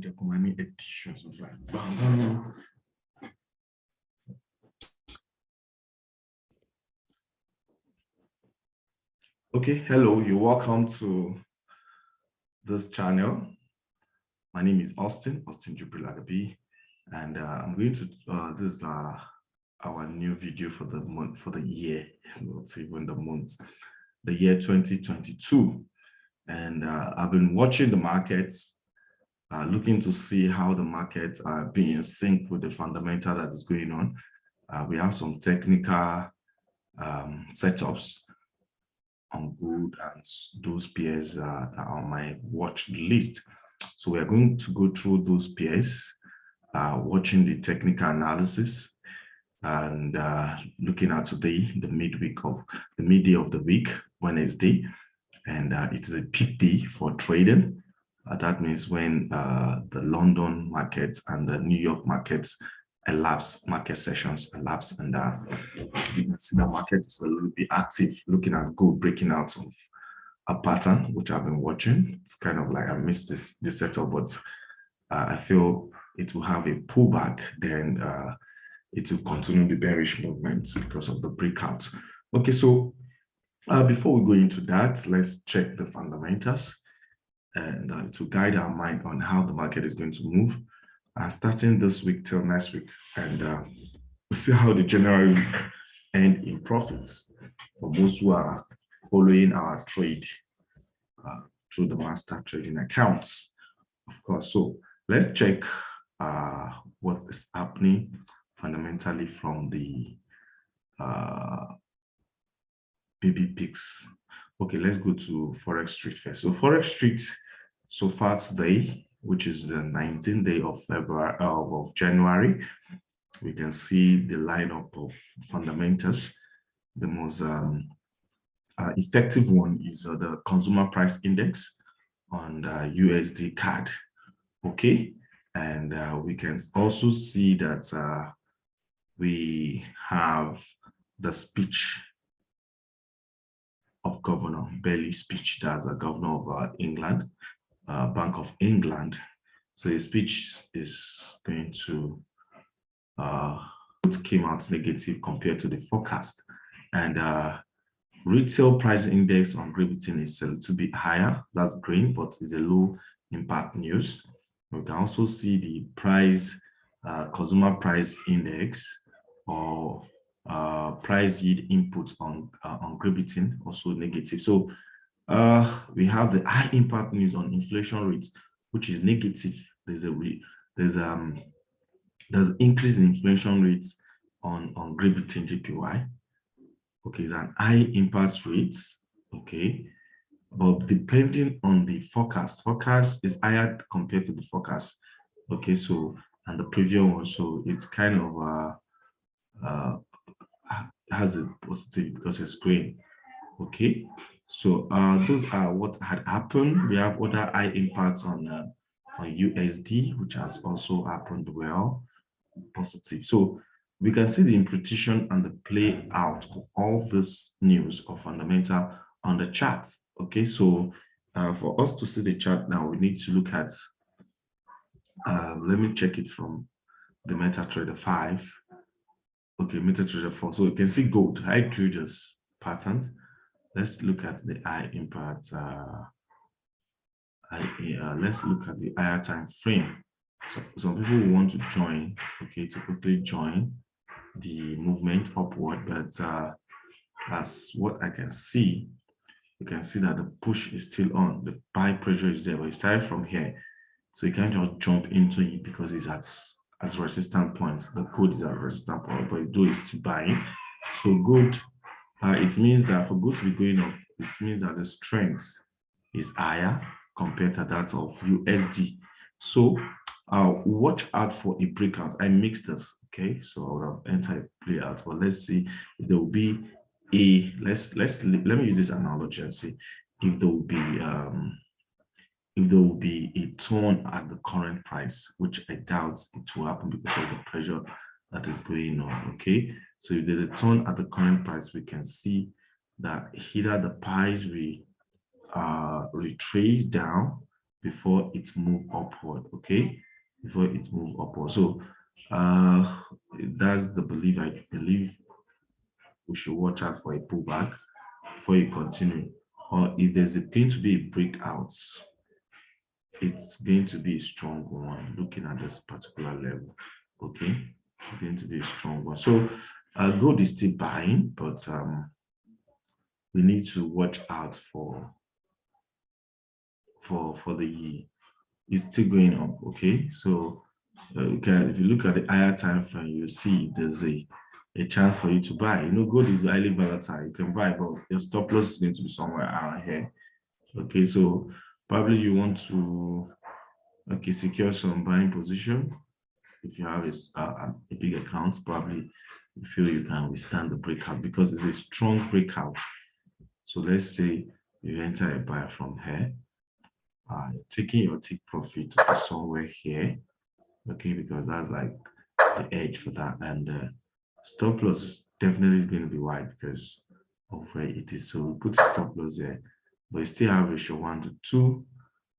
𝗬𝗢𝗪𝗘𝗥 editions of like bam, bam. Okay, hello, you're welcome to this channel. My name is 𝗬𝗙𝗥𝗚𝗙𝗪, and I'm going to this is our new video for the month, for the year, not even the month, the year 2022. And I've been watching the markets, looking to see how the markets are being in sync with the fundamental that is going on. We have some technical setups on gold, and those pairs are on my watch list. So we are going to go through those pairs, watching the technical analysis, and looking at today, the midday of the week, Wednesday, and it is a peak day for trading. That means when the London markets and the New York markets elapse, market sessions elapse, and you can see the market is a little bit active, looking at gold breaking out of a pattern, which I've been watching. It's kind of like I missed this setup, but I feel it will have a pullback, then it will continue the bearish movement because of the breakout. Okay, so before we go into that, let's check the fundamentals and to guide our mind on how the market is going to move, starting this week till next week, and we'll see how the January end in profits for those who are following our trade through the master trading accounts, of course. So let's check what is happening fundamentally from the baby picks. Okay, let's go to Forex Street first. So Forex Street so far today, which is the 19th day of February of January, we can see the lineup of fundamentals. The most effective one is the consumer price index on USD CAD. Okay, and we can also see that we have the speech of Governor Bailey's speech. That's a governor of England, Bank of England. So his speech is going to came out negative compared to the forecast, and retail price index on Great Britain is a little bit higher. That's green, but it's a low impact news. We can also see the price consumer price index or price yield input on Great Britain also negative. So we have the high impact news on inflation rates, which is negative. There's increase in inflation rates on Great Britain JPY. Okay, it's an high impact rate. Okay, but depending on the forecast is higher compared to the forecast. Okay, so and the previous one, so it's kind of has a positive because it's green. Okay, so those are what had happened. We have other high impacts on USD, which has also happened well, positive. So we can see the imputation and the play out of all this news or fundamental on the chart. Okay, so for us to see the chart now, we need to look at, let me check it from the MetaTrader 5. Okay, MetaTrader 4. So you can see gold. I drew this pattern. Let's look at the high impact. Let's look at the higher time frame. So some people want to join, okay, to quickly join the movement upward, but as what I can see, you can see that the push is still on. The buy pressure is there, but it started from here, so you can't just jump into it because it's at resistance points. The code is at resistance point, but it is still buying. So good. It means that for gold to be going up, it means that the strength is higher compared to that of USD. So watch out for a breakout. I mixed this. Okay, so I would have entered a play out, but let's see if there will be a let me use this analogy and see if there will be a turn at the current price, which I doubt it will happen because of the pressure that is going on. Okay, so if there's a turn at the current price, we can see that either the price retrace down before it moves upward, okay? Before it moves upward. So that's the belief. I believe we should watch out for a pullback before you continue. Or if there's going to be a breakout, it's going to be a strong one, looking at this particular level, okay? It's going to be a strong one. So gold is still buying, but we need to watch out for the, it's still going up, okay? So if you look at the higher time frame, you see there's a chance for you to buy. You know, gold is highly volatile. You can buy, but your stop loss is going to be somewhere around here. Okay, so probably you want to secure some buying position. If you have a big account, probably you feel you can withstand the breakout because it's a strong breakout. So let's say you enter a buy from here, taking your take profit to somewhere here, okay, because that's like the edge for that, and stop loss is definitely going to be wide because of where it is. So we put a stop loss there, but you still have ratio 1 to 2,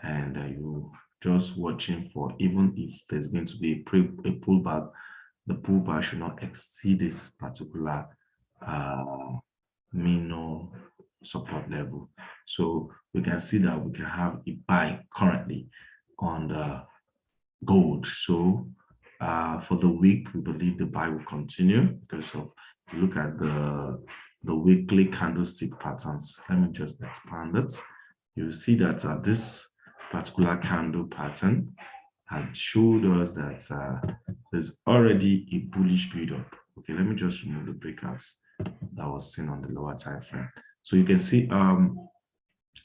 and you just watching for, even if there's going to be a pullback, the pullback should not exceed this particular minor support level. So we can see that we can have a buy currently on the gold. So for the week, we believe the buy will continue because of, if you look at the weekly candlestick patterns. Let me just expand it. You see that this particular candle pattern had showed us that there's already a bullish build-up. Okay, let me just remove the breakouts that was seen on the lower time frame. So you can see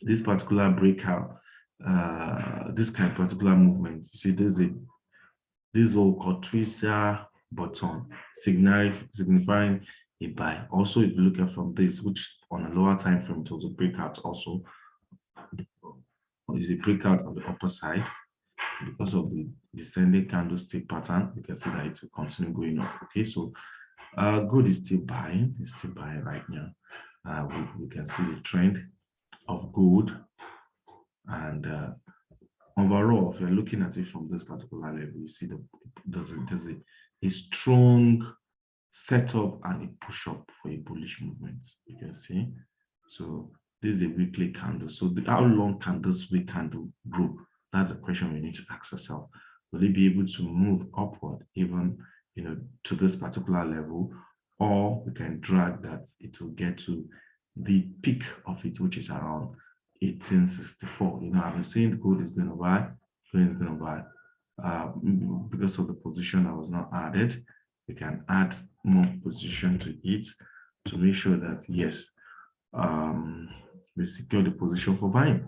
this particular breakout, this kind of particular movement. You see, this is what we call twister bottom, signifying a buy. Also, if you look at from this, which on a lower time frame, it was a breakout also, is a breakout on the upper side. Because of the descending candlestick pattern, you can see that it will continue going up. Okay, so gold is still buying. It's still buying right now. We can see the trend of gold, and overall, if you're looking at it from this particular level, you see there's a strong setup and a push up for a bullish movement. You can see. So this is a weekly candle. So how long can this week candle grow? That's a question we need to ask ourselves. Will it be able to move upward even, to this particular level, or we can drag that it will get to the peak of it, which is around 1864. I've been saying gold is going to buy, because of the position that was not added. We can add more position to it to make sure that yes, we secure the position for buying.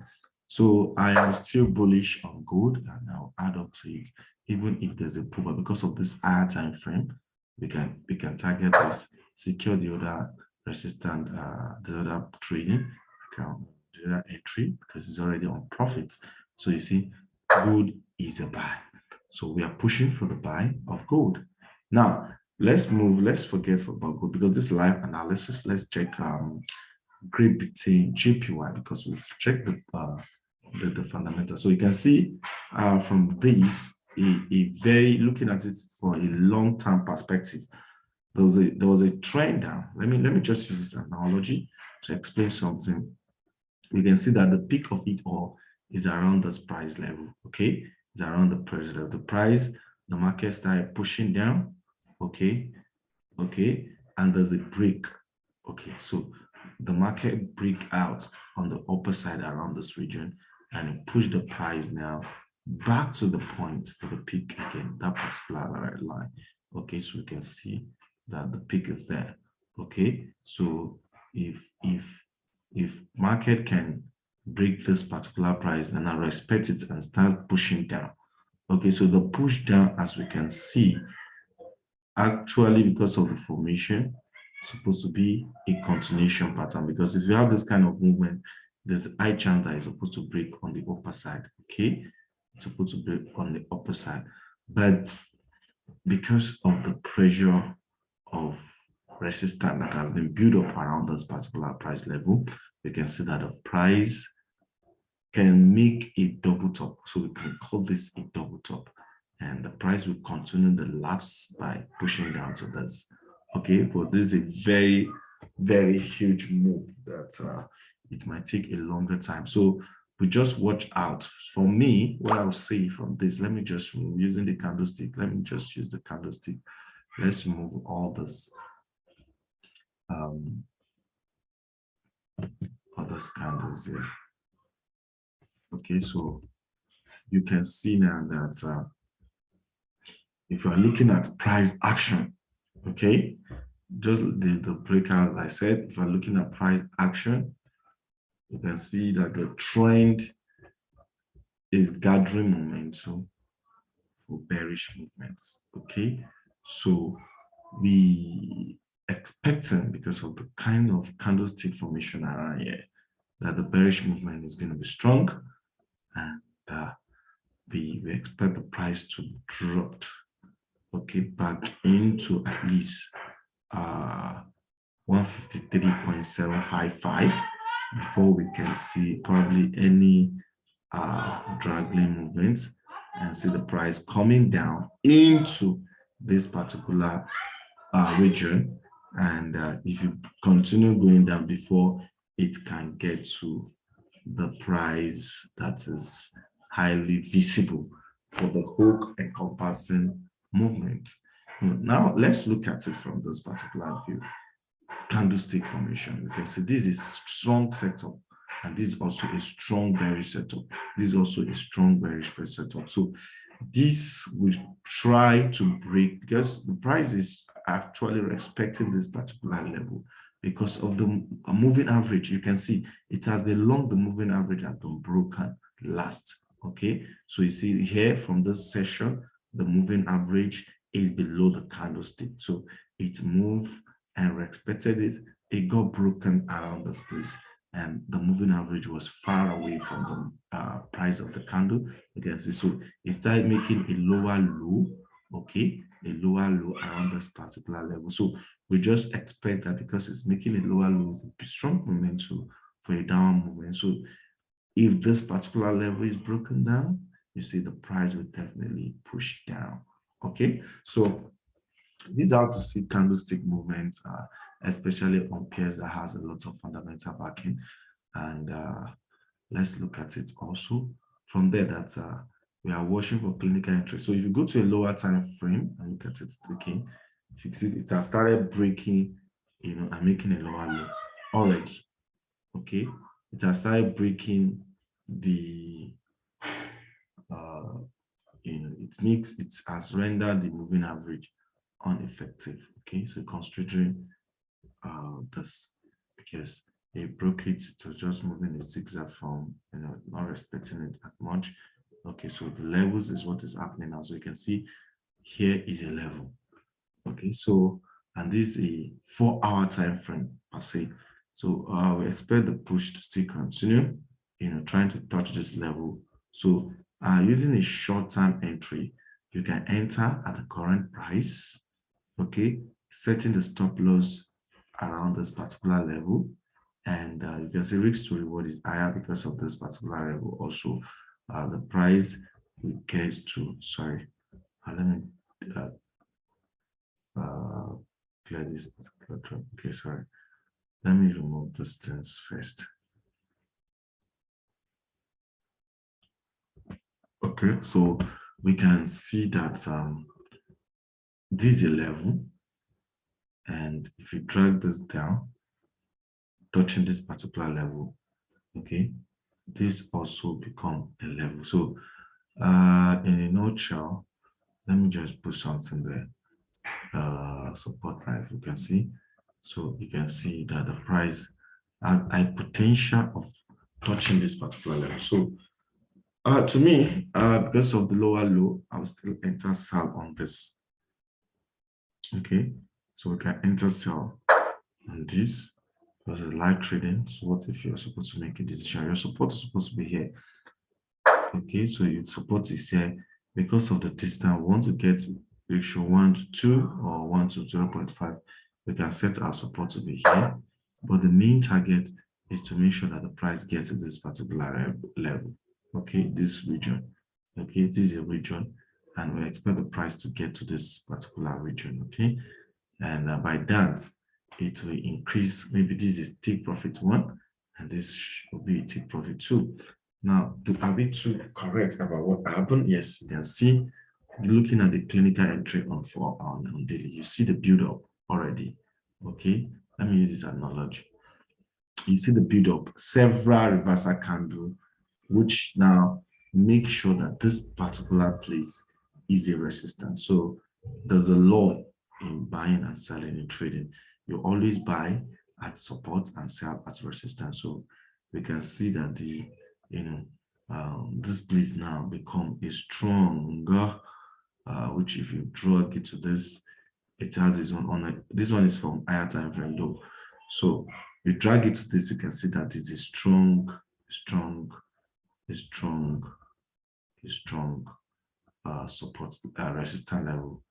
So I am still bullish on gold, and I'll add up to it, even if there's a pullback. Because of this higher time frame, we can target this, secure the other resistant, the other trading account, the other entry, because it's already on profits. So you see, gold is a buy. So we are pushing for the buy of gold. Now let's forget about gold, because this live analysis, let's check grid between JPY, because we've checked the fundamentals. So you can see from this, a very, looking at it for a long-term perspective, there was a trend down. Let me just use this analogy to explain something. We can see that the peak of it all is around this price level. Okay, it's around the price level. The market started pushing down. Okay, and there's a break. Okay, so the market break out on the upper side around this region and push the price now back to the point, to the peak again, that particular line. Okay, so we can see that the peak is there. Okay, so if market can break this particular price, then I respect it and start pushing down. Okay, so the push down, as we can see, actually, because of the formation, supposed to be a continuation pattern, because if you have this kind of movement, there's a high chance that it's supposed to break on the upper side. Okay, it's supposed to break on the upper side, but because of the pressure of resistance that has been built up around this particular price level, we can see that the price can make a double top. So we can call this a double top. And the price will continue the lapse by pushing down to this. Okay, but this is a very, very huge move that it might take a longer time. So we just watch out. For me, what I'll say from this, let me just using the candlestick. Let me just use the candlestick. Let's remove all this other candles here. Okay, so you can see now that if you are looking at price action, okay, just the breakout, I said, if you're looking at price action, you can see that the trend is gathering momentum for bearish movements. Okay, so we expecting, because of the kind of candlestick formation around here, that the bearish movement is going to be strong, and we expect the price to drop, okay, back into at least 153.755 before we can see probably any dragging movements, and see the price coming down into this particular region. And if you continue going down before it can get to the price that is highly visible for the hook encompassing movement. Now let's look at it from this particular view. Candlestick formation. You can see this is strong setup, and this is also a strong bearish setup. This is also a strong bearish setup. So this will try to break, because the price is actually respecting this particular level because of the moving average. You can see it has been long, the moving average has been broken last. Okay, so you see here from this session, the moving average is below the candlestick. So it moved and respected it. It got broken around this place, and the moving average was far away from the price of the candle. You can see, so it started making a lower low, okay, a lower low around this particular level. So we just expect that because it's making a lower low, it's a strong momentum for a downward movement. So if this particular level is broken down, you see the price will definitely push down. Okay, so these are how to see candlestick movements, especially on pairs that has a lot of fundamental backing. And let's look at it also from there, that we are watching for clinical entry. So if you go to a lower time frame and look at it clicking, if you see it has started breaking, and making a lower low already. Okay, it has started breaking the it has rendered the moving average ineffective. Okay, so considering this, because it broke it was just moving in zigzag form, not respecting it as much. Okay, so the levels is what is happening now. So you can see here is a level. Okay, so, and this is a 4-hour time frame per se. So we expect the push to still continue, trying to touch this level. So using a short-term entry, you can enter at the current price, okay, setting the stop loss around this particular level, and you can see risk to reward is higher because of this particular level. Also, the price will get to, sorry, let me clear this particular drop. Okay, sorry, let me remove this things first. Okay, so we can see that this is a level, and if you drag this down, touching this particular level, okay, this also become a level. So in a nutshell, let me just put something there. Support line, you can see. So you can see that the price has a potential of touching this particular level. So to me, because of the lower low, I will still enter sell on this. Okay, so we can enter sell on this because it's live trading. So what if you're supposed to make a decision? Your support is supposed to be here. Okay, so your support is here because of the distance. We want to get ratio 1 to 2 or 1 to 0.5. We can set our support to be here, but the main target is to make sure that the price gets to this particular level. Okay, this region. Okay, this is a region, and we expect the price to get to this particular region. Okay, and by that, it will increase. Maybe this is take profit 1, and this will be take profit 2. Now, are we too correct about what happened? Yes, you can see, looking at the clinical entry on daily, you see the build up already. Okay, let me use this analogy. You see the build up, several reversal candle, which now make sure that this particular place is a resistance. So there's a law in buying and selling and trading. You always buy at support and sell at resistance. So we can see that the this place now become a stronger, which if you drag it to this, it has its own on it. This one is from higher time frame though. So you drag it to this, you can see that it's a strong support resistance level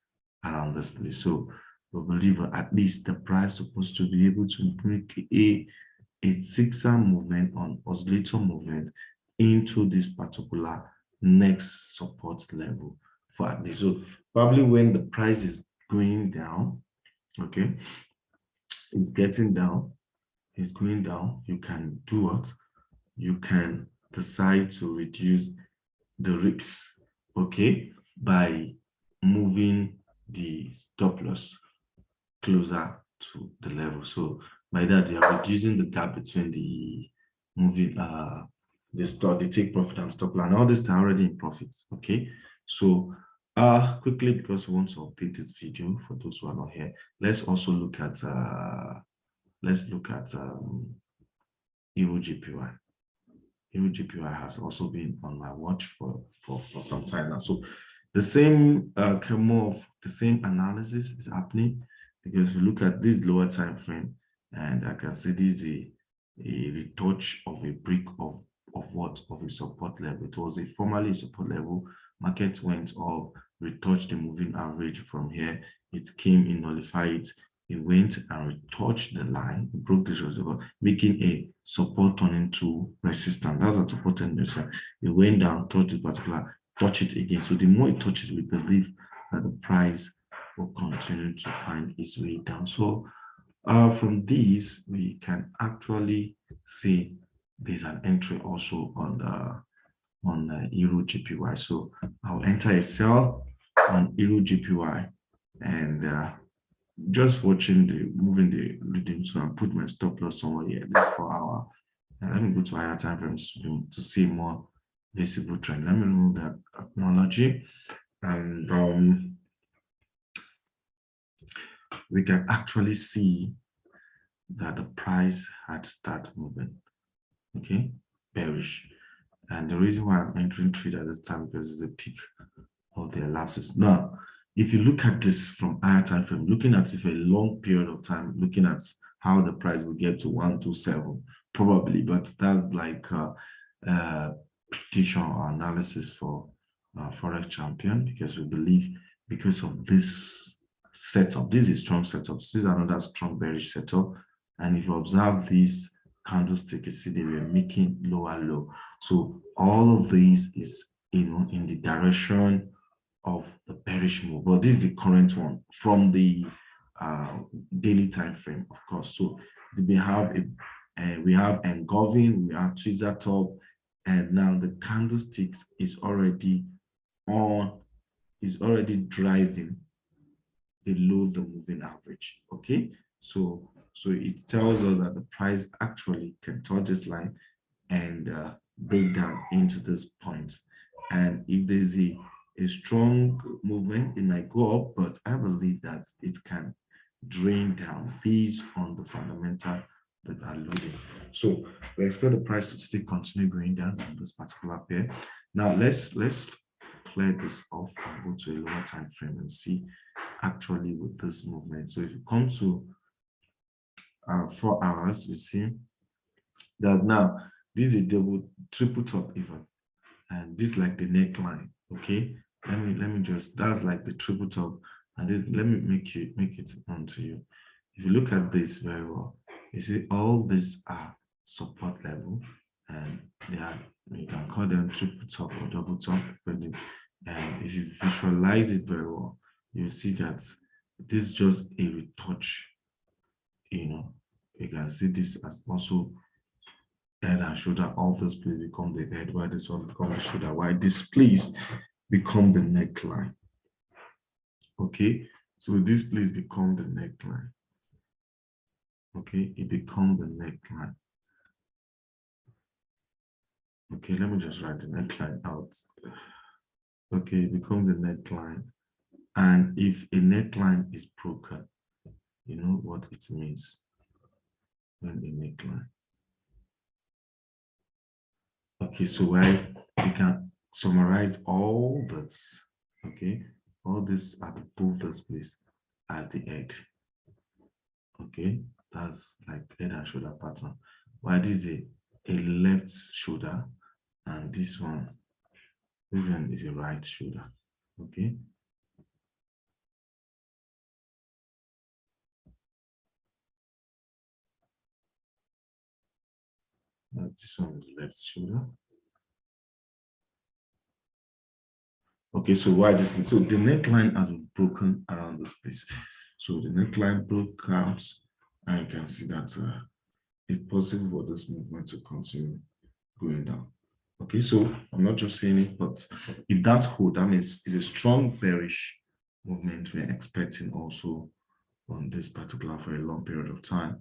around this place. So we believe at least the price supposed to be able to make a 6-hour movement on oscillator movement into this particular next support level for at least. So probably when the price is going down, okay, it's getting down, it's going down, you can do what? You can decide to reduce the risks, okay, by moving the stop loss closer to the level. So by that, you are reducing the gap between the moving the take profit and stop loss. All this are already in profits. Okay, so quickly, because we want to update this video for those who are not here, let's also look at 𝗬𝗢𝗪𝗘𝗧. 𝗬𝗢𝗪𝗘𝗧 has also been on my watch for some time now. So the same the same analysis is happening, because we look at this lower time frame, and I can see this is a retouch of a break of a support level. It was a formerly support level. Market went up, retouched the moving average from here. It came in, nullified. It went and retouched the line, broke this resistance, making a support turn into resistance. That's a support and resistance. It went down, touched the particular, touch it again. So the more it touches, we believe that the price will continue to find its way down. So from these, we can actually see there's an entry also on 𝗬𝗢𝗪𝗘𝗧. So I'll enter a sell on 𝗬𝗬𝗪𝗘𝗧, and just watching the moving the reading. So I put my stop loss somewhere here. This 4 hour. And let me go to higher time frames to see more visible trend. Let me remove that analogy, and we can actually see that the price had started moving. Okay, bearish. And the reason why I'm entering trade at this time, because it's a peak of the elapses. Now, if you look at this from higher time frame, looking at it for a long period of time, looking at how the price will get to 127, probably, but that's like prediction or analysis for Forex champion, because we believe because of this setup, this is strong setup. This is another strong bearish setup. And if you observe these candlestick, you see they were making lower low. So all of these is in the direction of the bearish move, but this is the current one from the daily time frame, of course. So we have engulfing, we have tweezer top, and now the candlesticks is already driving below the moving average. Okay, so it tells us that the price actually can touch this line and break down into this point. And if there's a strong movement, it might go up, but I believe that it can drain down based on the fundamental that are loading. So we expect the price to still continue going down on this particular pair. Now let's clear this off and go to a lower time frame and see actually with this movement. So if you come to 4 hours, you see that now this is a triple top even, and this like the neckline. Okay, let me just, that's like the triple top, and this, let me make it onto you. If you look at this very well, you see all these are support level, and they are, you can call them triple top or double top, depending. And if you visualize it very well, you see that this is just a retouch. You can see this as also head and shoulder. All those places become the head, while this one becomes the shoulder, while this place become the neckline. Okay, so this place become the neckline. Okay, it becomes the neckline. Okay, let me just write the neckline out. Okay, it becomes the neckline. And if a neckline is broken, you know what it means when a neckline. Okay, so we can summarize all this, okay, all this at both this place as the head. Okay, that's like head and shoulder pattern. While this is a left shoulder, and this one is a right shoulder. Okay. This one is left shoulder. Okay, so why this? So the neckline has been broken around this place. So the neckline broke out, and you can see that it's possible for this movement to continue going down. Okay, so I'm not just saying it, but if that's hold, that means it's a strong bearish movement we're expecting also on this particular for a long period of time.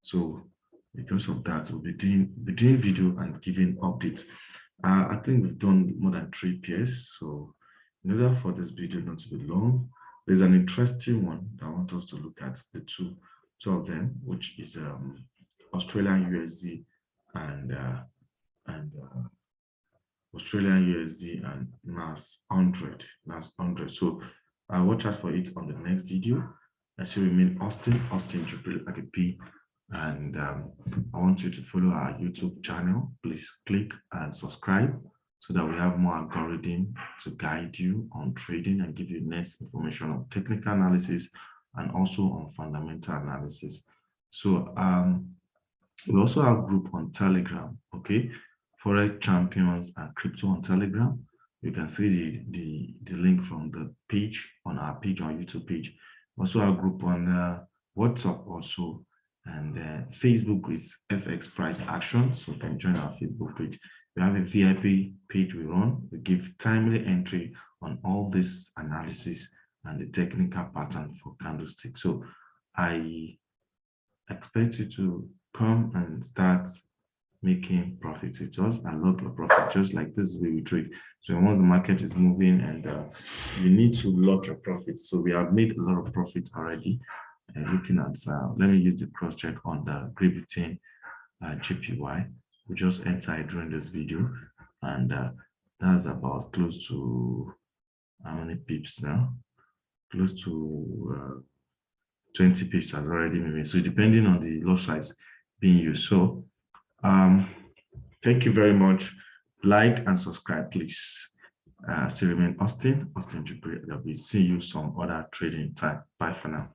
So because of that, we'll be doing video and giving updates. I think we've done more than 3 pairs. So in order for this video not to be long, there's an interesting one that I want us to look at, the two of them, which is Australian USD and Australian USD and NAS100. So watch out for it on the next video. I still remain Austin 𝗩𝗘𝗥𝗚𝗙𝗬, and I want you to follow our YouTube channel. Please click and subscribe so that we have more algorithm to guide you on trading and give you next information on technical analysis and also on fundamental analysis. So we also have a group on Telegram, okay? Forex champions and crypto on Telegram. You can see the link from the page on our page on YouTube page. Also our group on WhatsApp also, and Facebook is FX Price Action, so you can join our Facebook page. We have a VIP page we run. We give timely entry on all this analysis and the technical pattern for candlestick. So I expect you to come and start making profits with us and lock your profit, just like this way we trade. So once the market is moving and you need to lock your profits. So we have made a lot of profit already. Looking at, let me use the cross check on the 𝗕𝗟𝗏 JPY. We just entered during this video, and that's about close to how many pips now? Close to 20 pips has already been made. So depending on the lot size being used. So thank you very much. Like and subscribe, please. Still remain Austin 𝗩𝗘𝗥𝗚𝗙𝗬. See you some other trading time. Bye for now.